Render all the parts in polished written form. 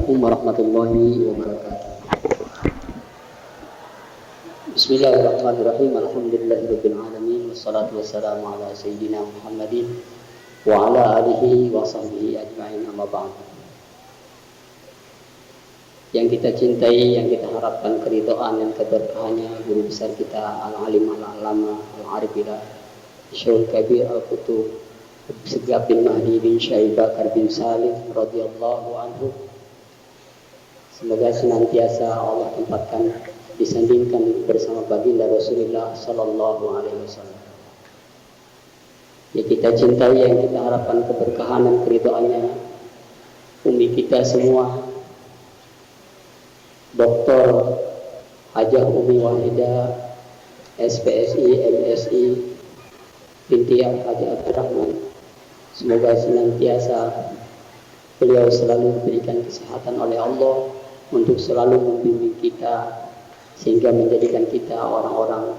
Assalamualaikum warahmatullahi wabarakatuh. Bismillahirrahmanirrahim. Alhamdulillahirabbil alamin wassalatu wassalamu ala sayyidina Muhammadin wa ala alihi wa sahbihi ajma'in, amma ba'd. Yang kita cintai, yang kita harapkan keridhaan dan keberkahannya guru besar kita al-alim al-alama al-arif billah Syaikhul Kabir al-Qutub Segaf bin Mahdi bin Syekh Bakar bin Salim radhiyallahu anhu. Semoga senantiasa Allah tempatkan disandingkan bersama baginda Rasulullah sallallahu alaihi wasallam. Ya, kita cintai, yang kita harapkan keberkahan dan keridhaannya umi kita semua, Dr. Hajah Umi Wahidah SPSI MSI binti Haji Abdurrahman. Semoga senantiasa beliau selalu diberikan kesehatan oleh Allah untuk selalu membimbing kita sehingga menjadikan kita orang-orang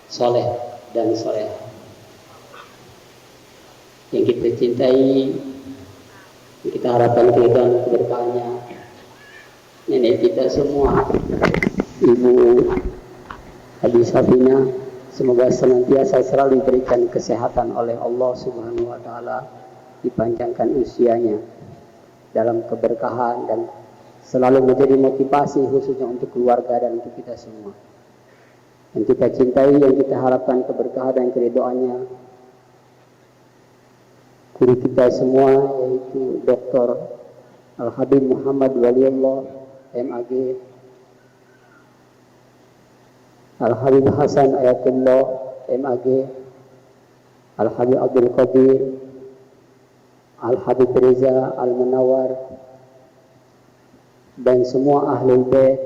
soleh dan soleh. Yang kita cintai, yang kita harapkan keridhaan keberkahannya nenek kita semua, Ibu Haji Safina, semoga senantiasa selalu diberikan kesehatan oleh Allah Subhanahu wa taala, dipanjangkan usianya dalam keberkahan dan selalu menjadi motivasi khususnya untuk keluarga dan untuk kita semua. Yang kita cintai, yang kita harapkan keberkahan dan keridhaannya guru kita semua, yaitu Dr. Al-Habib Muhammad Waliullah MAG, Al-Habib Hasan Ayatullah MAG, Al-Habib Abdul Qadir, Al-Habib Riza Al-Munawar, dan semua ahlul bait.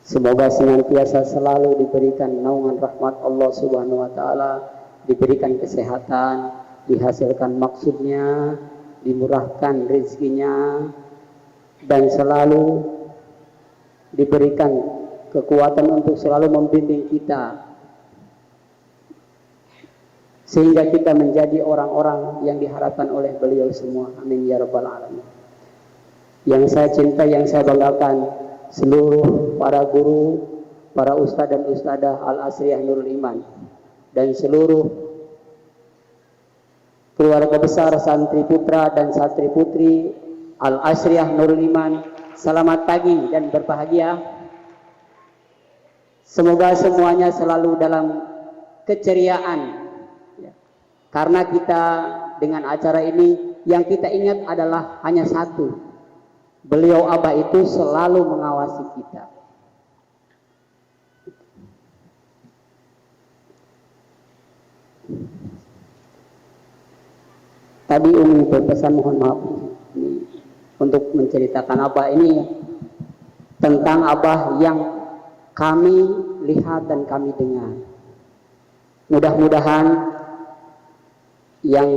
Semoga senantiasa selalu diberikan naungan rahmat Allah Subhanahu wa taala, diberikan kesehatan, dihasilkan maksudnya, dimurahkan rezekinya, dan selalu diberikan kekuatan untuk selalu membimbing kita sehingga kita menjadi orang-orang yang diharapkan oleh beliau semua. Amin ya rabbal alamin. Yang saya cintai, yang saya banggakan, seluruh para guru, para ustadz dan ustadzah Al-Asriyah Nurul Iman, dan seluruh keluarga besar santri putra dan santri putri Al-Asriyah Nurul Iman, selamat pagi dan berbahagia. Semoga semuanya selalu dalam keceriaan, karena kita dengan acara ini yang kita ingat adalah hanya satu: beliau Abah itu selalu mengawasi kita. Tadi Umi berpesan, mohon maaf ini, untuk menceritakan Abah ini tentang Abah yang kami lihat dan kami dengar. Mudah-mudahan yang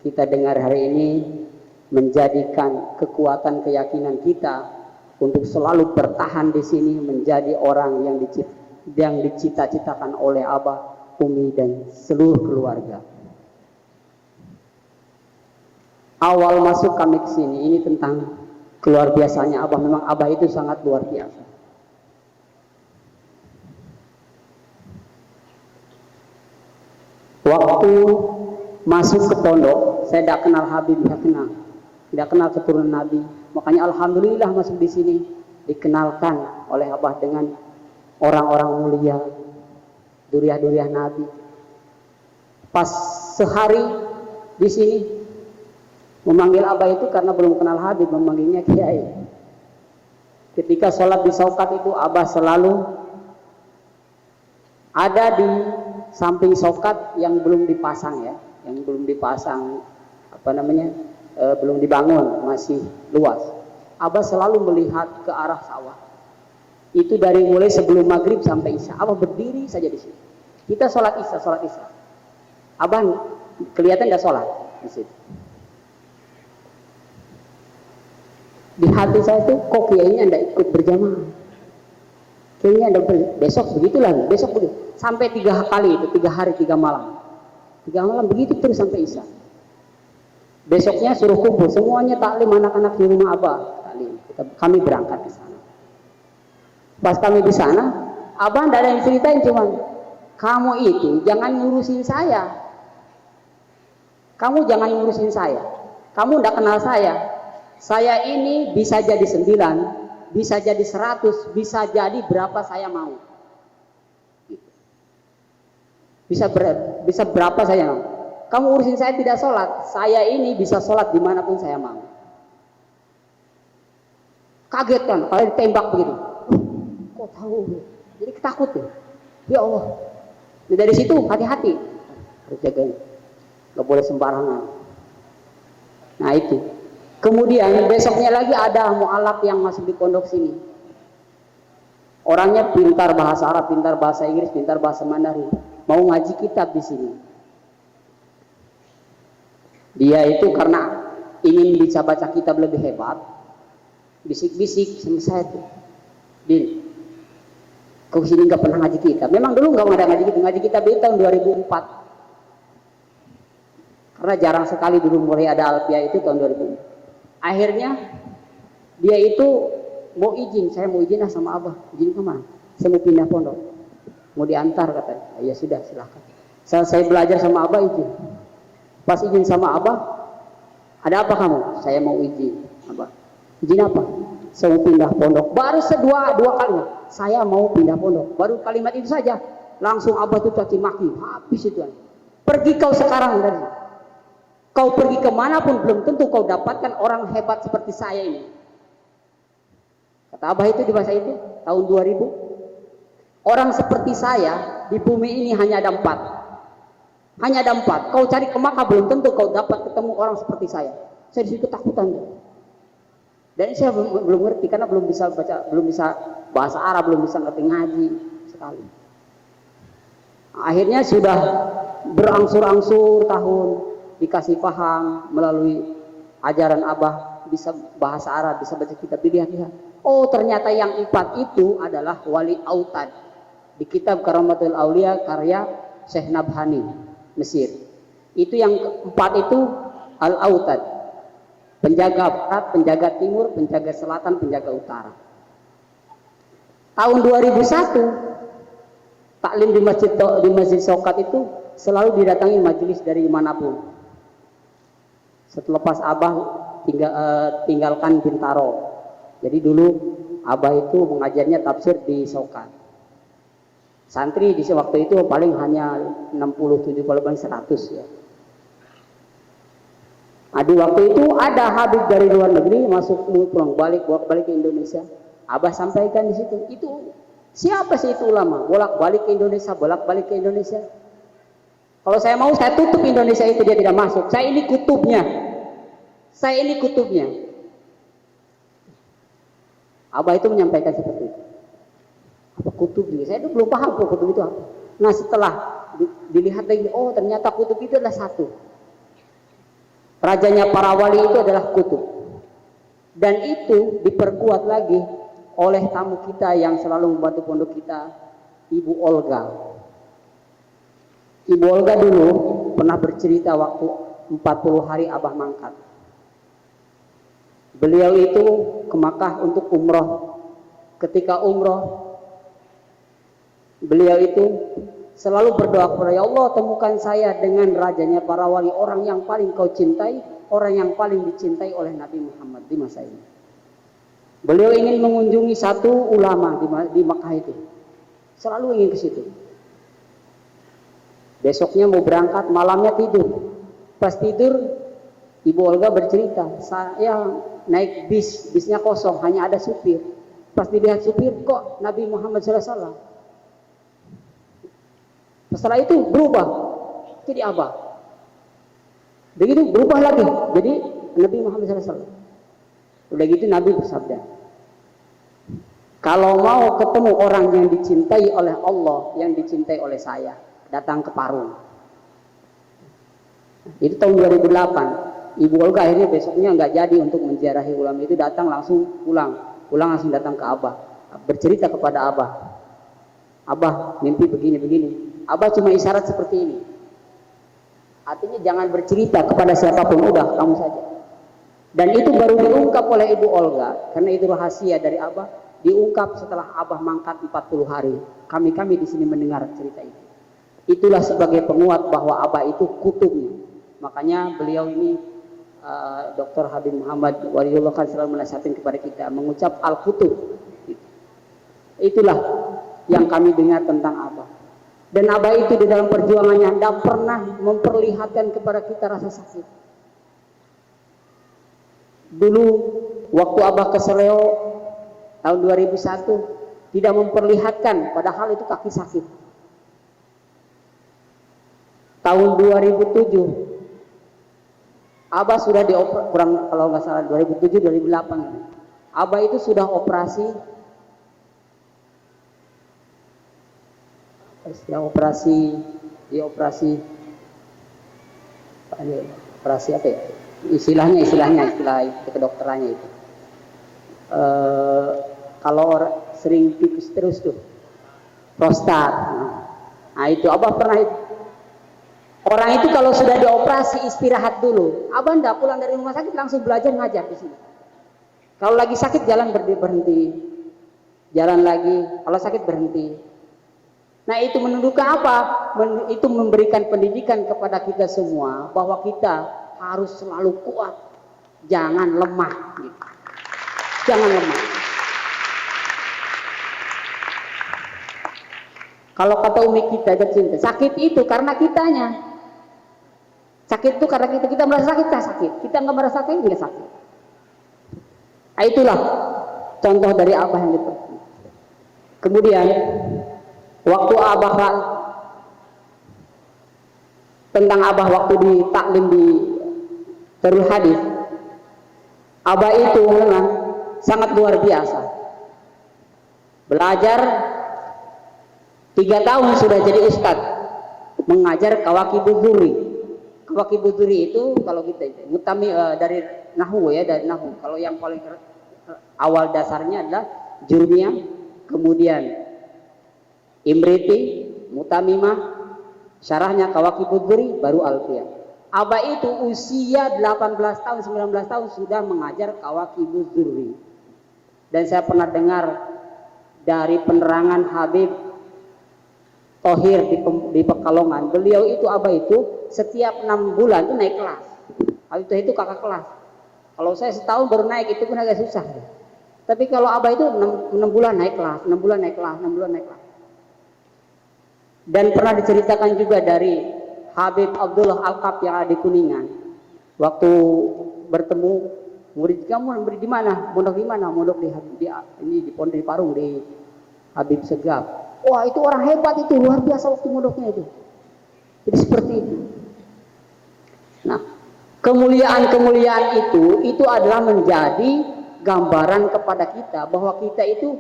kita dengar hari ini menjadikan kekuatan keyakinan kita untuk selalu bertahan di sini, menjadi orang yang dicita-citakan oleh Abah, Umi, dan seluruh keluarga. Awal masuk kami ke sini ini tentang keluar biasanya Abah. Memang Abah itu sangat luar biasa. Waktu masuk ke pondok, saya tidak kenal Habib, tidak kenal keturunan Nabi. Makanya alhamdulillah masuk di sini dikenalkan oleh Abah dengan orang-orang mulia, duriah-duriah Nabi. Pas sehari di sini memanggil Abah itu karena belum kenal Habib, memanggilnya Kiai. Ketika sholat di Saukat itu Abah selalu ada di samping Saukat yang belum dipasang, ya, yang belum dipasang belum dibangun, masih luas. Abah selalu melihat ke arah sawah. Itu dari mulai sebelum maghrib sampai isya. Abah berdiri saja di sini. Kita sholat isya. Abah kelihatan nggak sholat di situ. Di hati saya tuh, kok kiainya nggak ikut berjamaah? Kayaknya ada besok begitu lagi, besok begitu. Sampai 3 kali itu, 3 hari 3 malam. 3 malam begitu terus sampai isya. Besoknya suruh kumpul semuanya taklim, anak-anak di rumah Abah taklim. Kami berangkat ke sana. Pas kami di sana, Abah tidak ada yang ceritain, cuman kamu itu jangan ngurusin saya. Kamu jangan ngurusin saya. Kamu tidak kenal saya. Saya ini bisa jadi 9, bisa jadi 100, bisa jadi berapa saya mau. Bisa berapa saya mau. Kamu urusin saya tidak sholat, saya ini bisa sholat dimanapun saya mau. Kaget kan, kalau ditembak begitu. Kok tahu? Jadi ketakut ya. Ya Allah. Nah, dari situ hati-hati. Harus jagain. Gak boleh sembarangan. Nah itu. Kemudian besoknya lagi ada mu'alaf yang masuk di pondok sini. Orangnya pintar bahasa Arab, pintar bahasa Inggris, pintar bahasa Mandarin. Mau ngaji kitab di sini. Dia itu karena ingin bisa baca kitab lebih hebat, bisik-bisik sama saya tuh, Din, kau sini nggak pernah ngaji kitab. Memang dulu nggak ada ngaji kitab itu tahun 2004. Karena jarang sekali dulu mulai ada Alfiah itu tahun 2004. Akhirnya dia itu mau izin, saya mau izin sama Abah. Izin kemana? Saya mau pindah pondok, mau diantar katanya. Ya sudah silahkan. Saya belajar sama Abah izin. Pas izin sama Abah, ada apa kamu? Saya mau izin. Abah, izin apa? Saya mau pindah pondok. Baru dua kalimat. Saya mau pindah pondok. Baru kalimat itu saja, langsung Abah itu caci maki. Habis itu. Pergi kau sekarang dari. Kau pergi kemanapun belum tentu kau dapatkan orang hebat seperti saya ini. Kata Abah itu di masa itu tahun 2000. Orang seperti saya di bumi ini hanya ada 4. Hanya ada 4. Kau cari ke Makkah belum tentu kau dapat ketemu orang seperti saya. Saya di situ ketakutan. Dan saya belum ngerti karena belum bisa baca, belum bisa bahasa Arab, belum bisa ngerti ngaji sekali. Akhirnya sudah berangsur-angsur tahun dikasih paham melalui ajaran Abah, bisa bahasa Arab, bisa baca kitab, dilihat-lihat. Oh, ternyata yang 4 itu adalah wali autad. Di kitab Karamatul Aulia karya Syekh Nabhani Mesir. Itu yang 4 itu al-autad. Penjaga barat, penjaga timur, penjaga selatan, penjaga utara. Tahun 2001 taklim di Masjid Sokat itu selalu didatangi majelis dari manapun. Setelah pas Abah tinggalkan Bintaro. Jadi dulu Abah itu mengajarnya tafsir di Sokat. Santri di waktu itu paling hanya 67, kalau paling 100 ya. Nah, di waktu itu ada habib dari luar negeri masuk pulang balik ke Indonesia. Abah sampaikan di situ. Itu siapa sih itu ulama? Bolak-balik ke Indonesia. Kalau saya mau saya tutup Indonesia itu, dia tidak masuk. Saya ini kutubnya. Abah itu menyampaikan seperti itu. Apa kutub juga? Saya itu belum paham kok kutub itu apa. Nah, setelah dilihat lagi, oh ternyata kutub itu adalah satu. Rajanya para wali itu adalah kutub. Dan itu diperkuat lagi oleh tamu kita yang selalu membantu pondok kita, Ibu Olga. Ibu Olga dulu pernah bercerita waktu 40 hari Abah mangkat. Beliau itu ke Makkah untuk umroh. Ketika umroh, beliau itu selalu berdoa kepada ya Allah, temukan saya dengan rajanya para wali, orang yang paling kau cintai, orang yang paling dicintai oleh Nabi Muhammad di masa ini. Beliau ingin mengunjungi satu ulama di Makkah itu. Selalu ingin ke situ. Besoknya mau berangkat, malamnya tidur. Pas tidur, Ibu Olga bercerita, saya naik bisnya kosong, hanya ada supir. Pas dilihat supir, kok Nabi Muhammad SAW. Setelah itu berubah jadi Abah. Begitu berubah lagi jadi Nabi Muhammad SAW. Udah gitu Nabi bersabda, kalau mau ketemu orang yang dicintai oleh Allah, yang dicintai oleh saya, datang ke Parung. Itu tahun 2008. Ibu Olga akhirnya besoknya nggak jadi untuk menziarahi ulama itu, datang langsung pulang langsung datang ke Abah, bercerita kepada Abah. Abah mimpi begini. Abah cuma isyarat seperti ini. Artinya jangan bercerita kepada siapapun, udah kamu saja. Dan itu baru diungkap oleh Ibu Olga, karena itu rahasia dari Abah, diungkap setelah Abah mangkat 40 hari. Kami di sini mendengar cerita itu. Itulah sebagai penguat bahwa Abah itu kutubnya. Makanya beliau ini Dr. Habib Muhammad Waliullah kan selalu menasihatkan kepada kita mengucap al-kutub. Itulah yang kami dengar tentang Abah. Dan Abah itu di dalam perjuangannya tidak pernah memperlihatkan kepada kita rasa sakit. Dulu waktu Abah ke Seleo tahun 2001 tidak memperlihatkan, padahal itu kaki sakit. Tahun 2007 Abah sudah dioperasi, kurang kalau nggak salah 2007 2008. Abah itu sudah operasi apa ya? Istilah kedokterannya itu. Kalau sering tipis terus tuh, prostat. Nah itu Abah pernah itu. Orang itu kalau sudah dioperasi istirahat dulu. Abah enggak pulang dari rumah sakit langsung belajar ngajar di sini. Kalau lagi sakit jalan berhenti, jalan lagi. Kalau sakit berhenti. Nah itu menunjukkan apa? Itu memberikan pendidikan kepada kita semua bahwa kita harus selalu kuat, jangan lemah. Gitu. Jangan lemah. Kalau kata umi kita tercinta, sakit itu karena kitanya. Sakit itu karena kita merasa sakit, kita nggak merasa sakit, nggak sakit. Nah, itulah contoh dari Abah yang itu. Kemudian waktu Abah tentang Abah waktu di taklim di Darul Hadis, Abah itu memang sangat luar biasa. Belajar 3 tahun sudah jadi ustadz, mengajar Kawakibul Duri. Kawakibul Duri itu kalau kita mutami dari Nahu ya, dari Nahu. Kalau yang paling awal dasarnya adalah Jurmiyah, kemudian Imriti, Mutamimah, syarahnya Kawakibul Duri, baru Alfiyah. Abah itu usia 18 tahun, 19 tahun sudah mengajar Kawakibul Duri. Dan saya pernah dengar dari penerangan Habib Tohir di Pekalongan, beliau itu Abah itu setiap 6 bulan itu naik kelas. Habib Tohir itu kakak kelas. Kalau saya setahun baru naik, itu pun agak susah. Tapi kalau Abah itu 6 bulan naik kelas, 6 bulan naik kelas, 6 bulan naik kelas. Dan pernah diceritakan juga dari Habib Abdullah Al-Kaf yang ada di Kuningan. Waktu bertemu murid, kamu murid di mana? Mondok di mana? Mondok di Pondok di Parung di Habib Segaf. Wah itu orang hebat, itu luar biasa waktu mondoknya itu. Jadi seperti itu. Nah, kemuliaan itu adalah menjadi gambaran kepada kita bahwa kita itu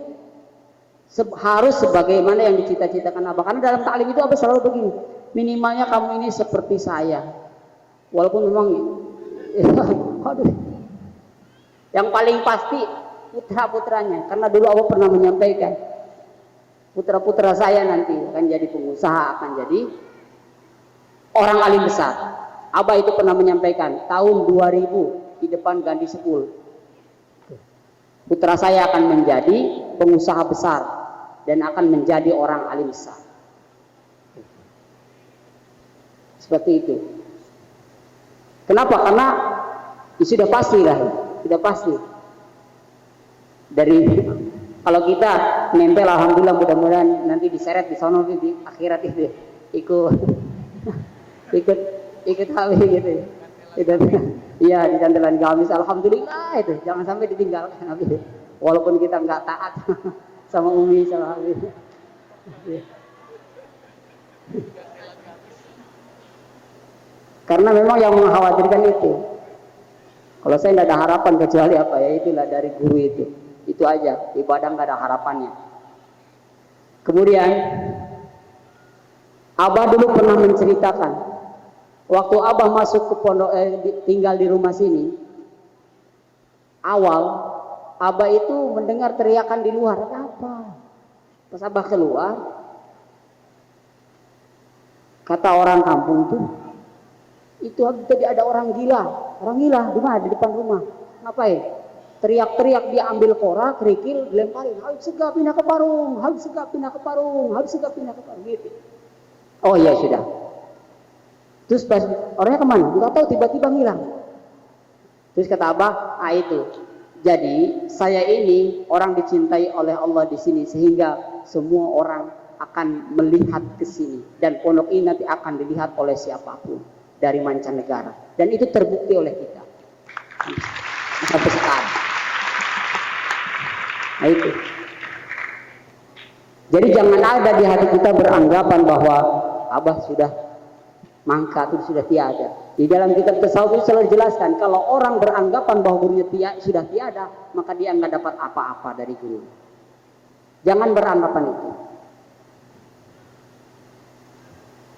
harus sebagaimana yang dicita-citakan Abah. Karena dalam taklim itu Abah selalu begini, minimalnya kamu ini seperti saya. Walaupun memang aduh, yang paling pasti putra-putranya. Karena dulu Abah pernah menyampaikan, putra-putra saya nanti akan jadi pengusaha, akan jadi orang alim besar. Abah itu pernah menyampaikan tahun 2000 di depan Gandhi School, putra saya akan menjadi pengusaha besar dan akan menjadi orang alim besar. Seperti itu. Kenapa? Karena sudah pasti lah, sudah pasti. Dari kalau kita nempel, alhamdulillah, mudah-mudahan nanti diseret di sono di akhirat itu ikut hawi gitu. Iya di cantelan gamis, alhamdulillah itu jangan sampai ditinggalkan Habib. Walaupun kita nggak taat sama Umi sama Habib. Karena memang yang mengkhawatirkan itu. Kalau saya nggak ada harapan kecuali apa ya, itulah dari guru itu aja, ibadah nggak ada harapannya. Kemudian Abah dulu pernah menceritakan waktu Abah masuk ke pondok, tinggal di rumah sini, awal Abah itu mendengar teriakan di luar. Apa? Pas Abah keluar, kata orang kampung tuh, Itu tadi ada orang gila di mana? Di depan rumah. Ngapain? Teriak-teriak, dia ambil korak, kerikil, dilemparin. Habib Segaf pindah ke Parung, Habib Segaf pindah ke Parung, Habib Segaf pindah ke Parung. Gitu. Oh ya sudah. Terus pas orangnya kemana? Enggak tahu, tiba-tiba ngilang. Terus kata Abah, itu. Jadi saya ini orang dicintai oleh Allah di sini sehingga semua orang akan melihat ke sini dan pondok ini nanti akan dilihat oleh siapapun dari mancanegara dan itu terbukti oleh kita sampai sekarang. Nah itu. Jadi jangan ada di hati kita beranggapan bahwa Abah sudah mangkat, itu sudah tiada. Di dalam kitab tasawuf itu selalu dijelaskan kalau orang beranggapan bahwa gurunya sudah tiada, maka dia nggak dapat apa-apa dari guru. Jangan beranggapan itu.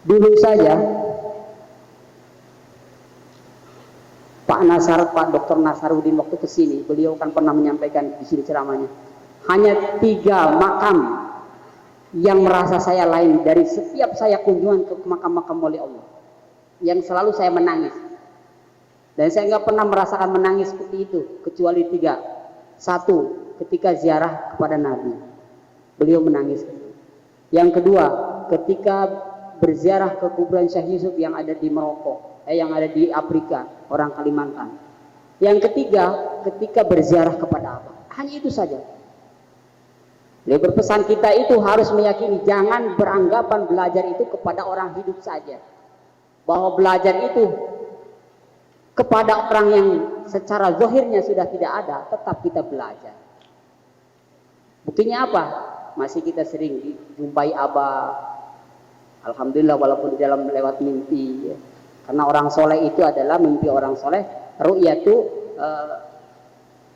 Dulu saja Pak Dr. Nasaruddin waktu ke sini, beliau kan pernah menyampaikan di sini ceramahnya. Hanya 3 makam yang merasa saya lain dari setiap saya kunjungan ke makam-makam wali Allah. Yang selalu saya menangis. Dan saya nggak pernah merasakan menangis seperti itu kecuali 3. 1, ketika ziarah kepada Nabi, beliau menangis. Yang kedua, ketika berziarah ke kuburan Syekh Yusuf yang ada di Maroko, yang ada di Afrika, orang Kalimantan. Yang ketiga, ketika berziarah kepada Abah. Hanya itu saja. Beliau berpesan kita itu harus meyakini, jangan beranggapan belajar itu kepada orang hidup saja. Bahwa belajar itu kepada orang yang secara zahirnya sudah tidak ada, tetap kita belajar. Buktinya apa? Masih kita sering dijumpai Abah. Alhamdulillah walaupun di dalam lewat mimpi. Ya. Karena orang soleh itu adalah mimpi orang soleh. Ru'ya itu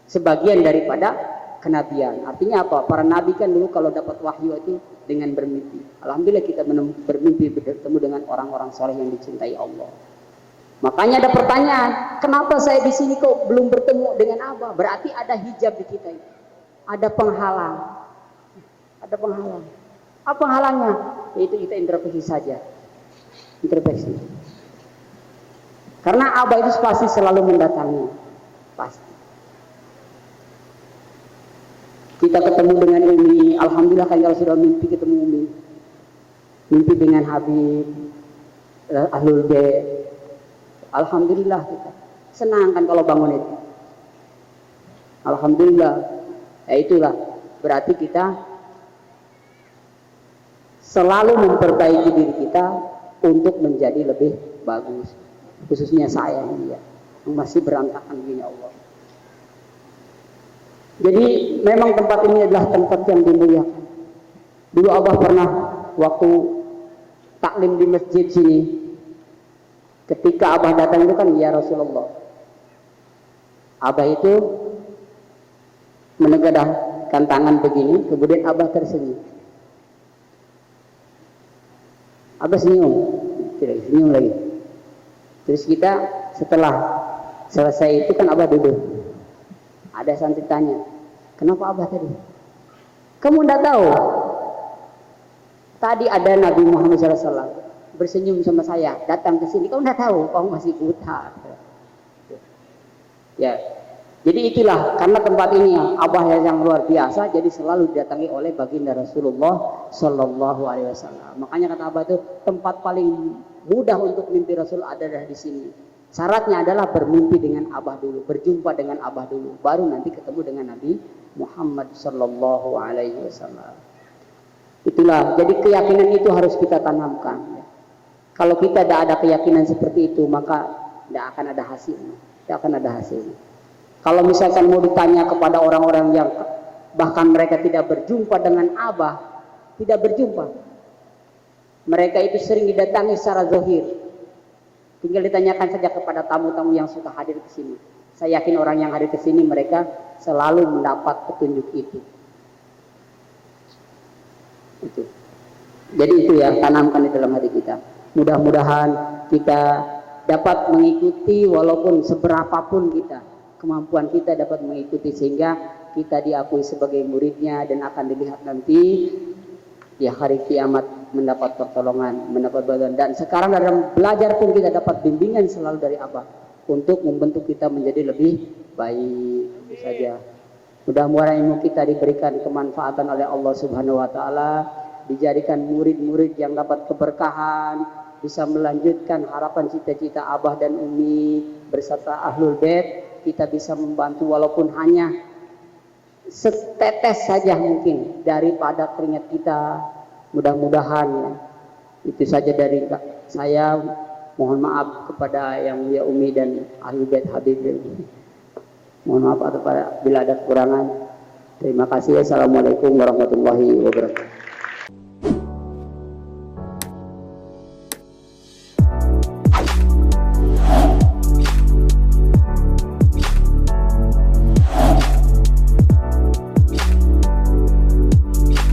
sebagian daripada kenabian. Artinya apa? Para nabi kan dulu kalau dapat wahyu itu dengan bermimpi. Alhamdulillah kita bermimpi bertemu dengan orang-orang soleh yang dicintai Allah. Makanya ada pertanyaan, kenapa saya di sini kok belum bertemu dengan Abah? Berarti ada hijab di kita itu. Ada penghalang. Ada penghalang. Apa penghalangnya? Yaitu kita introspeksi saja. Introspeksi. Karena Abah itu pasti selalu mendatangi. Pasti. Kita ketemu dengan Umi, alhamdulillah kan kalau sudah mimpi ketemu Umi. Mimpi dengan Habib, Ahlul Bait. Alhamdulillah kita. Senang kan kalau bangun itu. Alhamdulillah. Ya itulah. Berarti kita selalu memperbaiki diri kita untuk menjadi lebih bagus. Khususnya saya ini ya, yang masih berantakan begini Allah. Jadi memang tempat ini adalah tempat yang dimuliakan. Dulu Abah pernah waktu taklim di masjid sini, ketika Abah datang itu kan ya Rasulullah, Abah itu menegakkan tangan begini, kemudian Abah tersenyum. Abah senyum, tidak senyum lagi. Terus kita setelah selesai itu kan Abah duduk. Ada santri tanya, kenapa Abah tadi? Kamu tidak tahu? Tadi ada Nabi Muhammad SAW bersenyum sama saya, datang ke sini. Kamu tidak tahu? Kamu masih buta. Ya, jadi itulah karena tempat ini Abah yang luar biasa, jadi selalu didatangi oleh baginda Rasulullah Sallallahu Alaihi Wasallam. Makanya kata Abah itu tempat paling mudah untuk mimpi Rasul adalah di sini. Syaratnya adalah bermimpi dengan Abah dulu, berjumpa dengan Abah dulu, baru nanti ketemu dengan Nabi Muhammad Sallallahu Alaihi Wasallam. Itulah, jadi keyakinan itu harus kita tanamkan. Kalau kita tidak ada keyakinan seperti itu, maka tidak akan ada hasilnya. Tidak akan ada hasilnya. Kalau misalkan mau ditanya kepada orang-orang yang bahkan mereka tidak berjumpa dengan Abah, tidak berjumpa. Mereka itu sering didatangi secara zahir. Tinggal ditanyakan saja kepada tamu-tamu yang suka hadir ke sini. Saya yakin orang yang hadir ke sini mereka selalu mendapat petunjuk itu. Itu. Jadi itu ya, tanamkan di dalam hati kita. Mudah-mudahan kita dapat mengikuti walaupun seberapapun kita, kemampuan kita dapat mengikuti sehingga kita diakui sebagai muridnya dan akan dilihat nanti di hari kiamat mendapat pertolongan, mendapat bantuan. Dan sekarang dalam belajar pun kita dapat bimbingan selalu dari Abah untuk membentuk kita menjadi lebih baik. Itu saja. Mudah-mudahan ilmu kita diberikan kemanfaatan oleh Allah Subhanahu wa taala, dijadikan murid-murid yang dapat keberkahan, bisa melanjutkan harapan cita-cita Abah dan Umi beserta Ahlul Bait. Kita bisa membantu walaupun hanya setetes saja mungkin daripada keringat kita. Mudah-mudahan ya. Itu saja dari saya. Mohon maaf kepada yang mulia Umi dan Ahlul Bait Habib. Mohon maaf bila ada kekurangan. Terima kasih. Assalamualaikum warahmatullahi wabarakatuh.